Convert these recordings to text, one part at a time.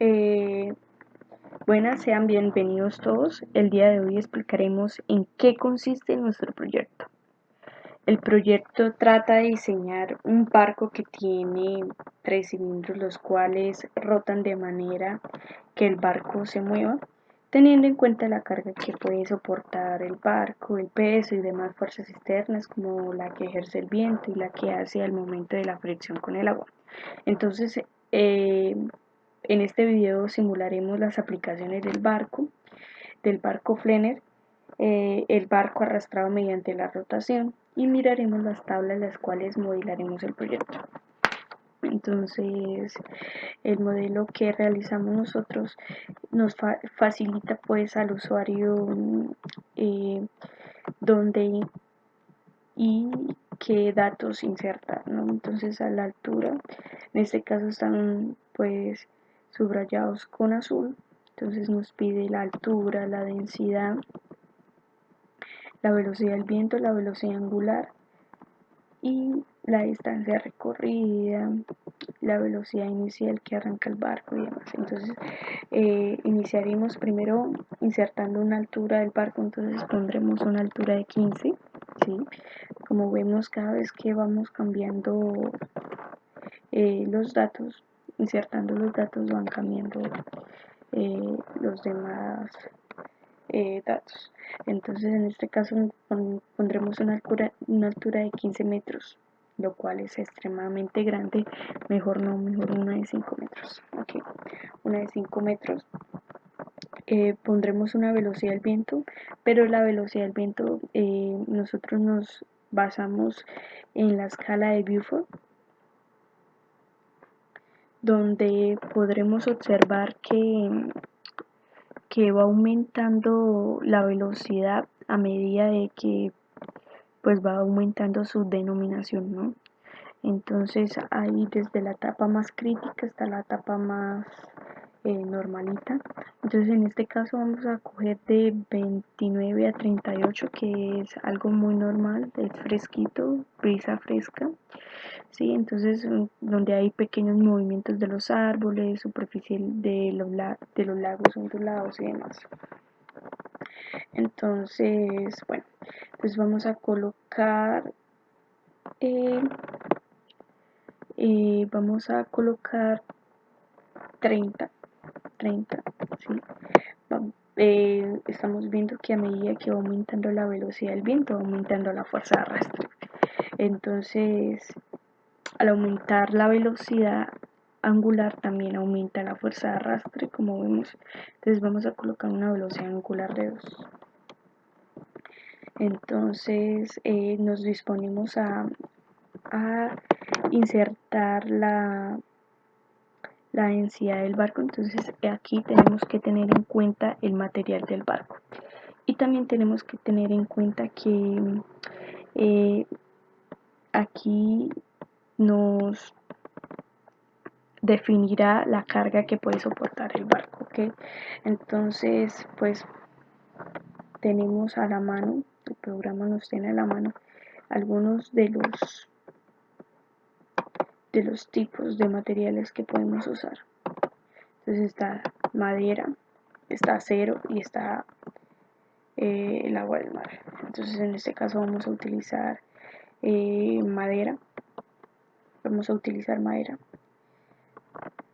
Eh, Buenas, sean bienvenidos todos. El día de hoy explicaremos en qué consiste nuestro proyecto. El proyecto trata de diseñar un barco que tiene 3 cilindros, los cuales rotan de manera que el barco se mueva, teniendo en cuenta la carga que puede soportar el barco, el peso y demás fuerzas externas como la que ejerce el viento y la que hace al momento de la fricción con el agua. Entonces, en este video simularemos las aplicaciones del barco Flener, el barco arrastrado mediante la rotación, y miraremos las tablas las cuales modelaremos el proyecto. Entonces, el modelo que realizamos nosotros nos facilita pues al usuario eh, dónde y qué datos insertar, ¿no? Entonces, a la altura, en este caso están pues subrayados con azul. Entonces nos pide la altura, la densidad, la velocidad del viento, la velocidad angular y la distancia recorrida, la velocidad inicial que arranca el barco y demás. Entonces iniciaremos primero insertando una altura del barco. Entonces pondremos una altura de 15, ¿sí? Como vemos, cada vez que vamos cambiando los datos, insertando los datos, van cambiando los demás datos. Entonces, en este caso pondremos una altura de 15 metros, lo cual es extremadamente grande. Mejor no, mejor una de 5 metros. Okay. Una de 5 metros. Pondremos una velocidad del viento, pero la velocidad del viento nosotros nos basamos en la escala de Beaufort, donde podremos observar que va aumentando la velocidad a medida de que pues va aumentando su denominación, ¿no? Entonces ahí desde la etapa más crítica hasta la etapa más normalita. Entonces en este caso vamos a coger de 29 a 38, que es algo muy normal, es fresquito, brisa fresca. Sí, entonces donde hay pequeños movimientos de los árboles, superficie de los lagos ondulados y demás. Entonces, bueno, pues vamos a colocar eh, vamos a colocar 30, 30, ¿sí? Estamos viendo que a medida que va aumentando la velocidad del viento, va aumentando la fuerza de arrastre. Entonces, al aumentar la velocidad angular, también aumenta la fuerza de arrastre, como vemos. Entonces vamos a colocar una velocidad angular de 2. Entonces nos disponemos a insertar la densidad del barco. Entonces aquí tenemos que tener en cuenta el material del barco, y también tenemos que tener en cuenta que aquí nos definirá la carga que puede soportar el barco, ¿ok? Entonces pues tenemos a la mano, el programa nos tiene a la mano algunos de los tipos de materiales que podemos usar. Entonces está madera, está acero y está el agua del mar. Entonces en este caso vamos a utilizar madera. Vamos a utilizar madera,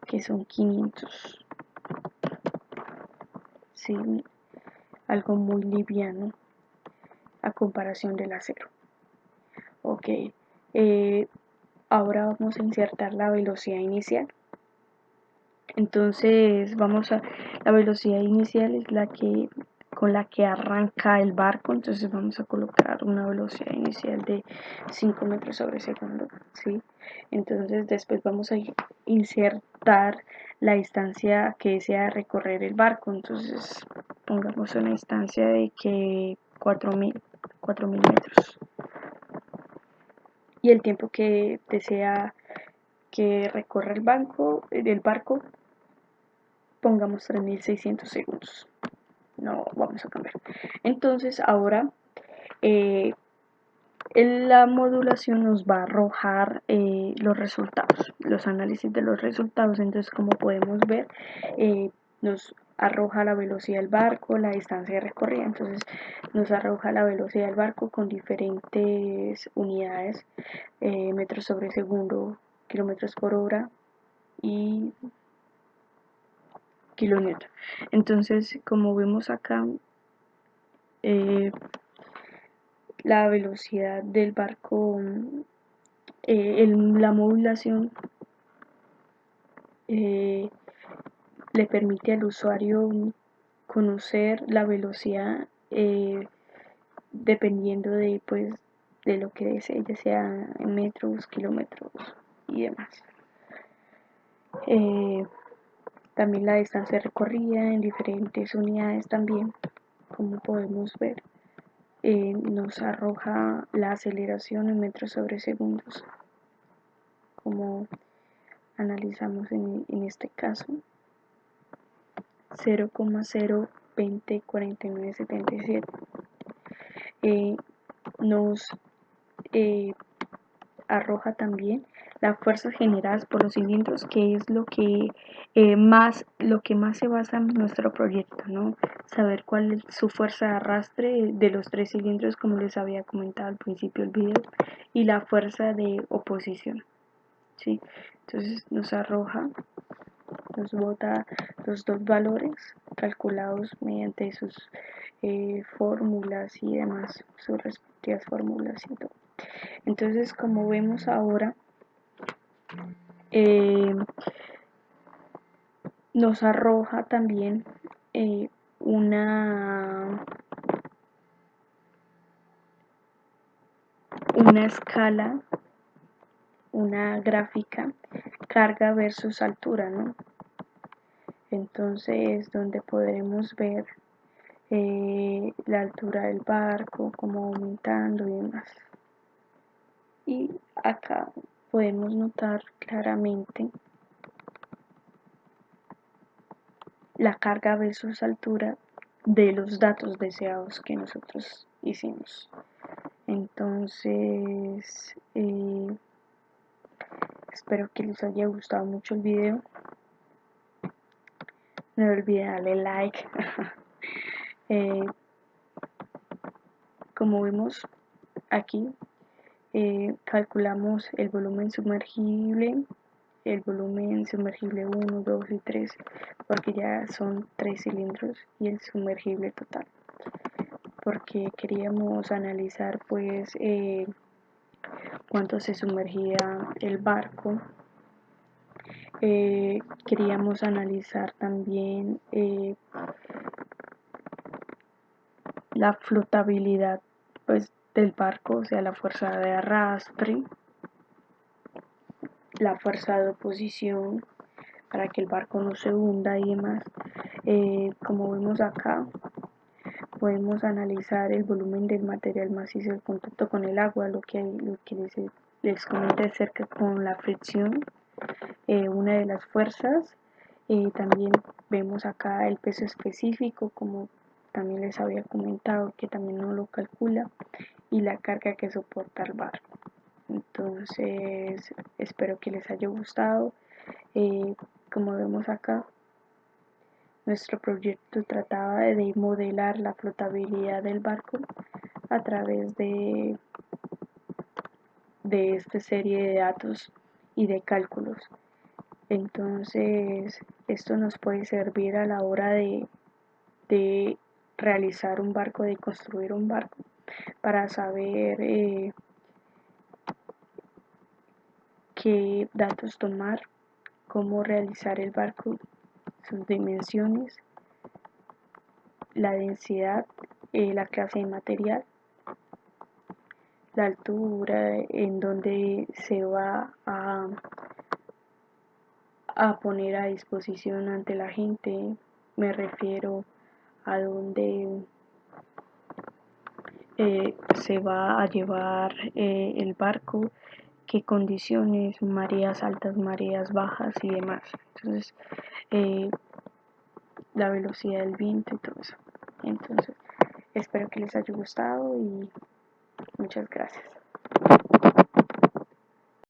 que son 500. Sí, algo muy liviano a comparación del acero. Ok, ahora vamos a insertar la velocidad inicial. Entonces la velocidad inicial es la que con la que arranca el barco. Entonces vamos a colocar una velocidad inicial de 5 metros sobre segundo, ¿sí? Entonces después vamos a insertar la distancia que desea recorrer el barco. Entonces pongamos una distancia de que 4.000 metros, y el tiempo que desea que recorra del barco, pongamos 3.600 segundos. No vamos a cambiar. Entonces ahora la modulación nos va a arrojar los resultados, los análisis de los resultados. Entonces, como podemos ver, nos arroja la velocidad del barco, la distancia recorrida. Entonces nos arroja la velocidad del barco con diferentes unidades, metros sobre segundo, kilómetros por hora y kilonewton. Entonces, como vemos acá, la velocidad del barco, la modulación le permite al usuario conocer la velocidad dependiendo de, pues, de lo que desee, ya sea en metros, kilómetros y demás. También la distancia recorrida en diferentes unidades también, como podemos ver, nos arroja la aceleración en metros sobre segundos, como analizamos en este caso, 0,0204977. Nos arroja también las fuerzas generadas por los cilindros, que es lo que más se basa en nuestro proyecto, ¿no? Saber cuál es su fuerza de arrastre de los 3 cilindros, como les había comentado al principio del video, y la fuerza de oposición, ¿sí? Entonces nos arroja, nos bota los dos valores calculados mediante sus fórmulas y demás, sus respectivas fórmulas y todo. Entonces, como vemos ahora, nos arroja también una escala, una gráfica, carga versus altura, ¿no? Entonces, donde podremos ver la altura del barco, cómo aumentando y demás. Y acá podemos notar claramente la carga versus altura de los datos deseados que nosotros hicimos. Entonces, espero que les haya gustado mucho el video. No olviden darle like. Como vemos aquí, calculamos el volumen sumergible, 1, 2 y 3, porque ya son 3 cilindros, y el sumergible total, porque queríamos analizar pues cuánto se sumergía el barco. Queríamos analizar también la flotabilidad pues del barco, o sea, la fuerza de arrastre, la fuerza de oposición para que el barco no se hunda y demás. Como vemos acá, podemos analizar el volumen del material macizo en contacto con el agua, lo que les comenté acerca con la fricción, una de las fuerzas. También vemos acá el peso específico, como también les había comentado, que también no lo calcula, y la carga que soporta el barco. Entonces, espero que les haya gustado. Como vemos acá, nuestro proyecto trataba de modelar la flotabilidad del barco a través de esta serie de datos y de cálculos. Entonces, esto nos puede servir a la hora de realizar un barco, de construir un barco, para saber qué datos tomar, cómo realizar el barco, sus dimensiones, la densidad, la clase de material, la altura en donde se va a poner a disposición ante la gente. Me refiero a donde se va a llevar el barco, qué condiciones, mareas altas, mareas bajas y demás. Entonces, la velocidad del viento y todo eso. Entonces, espero que les haya gustado y muchas gracias.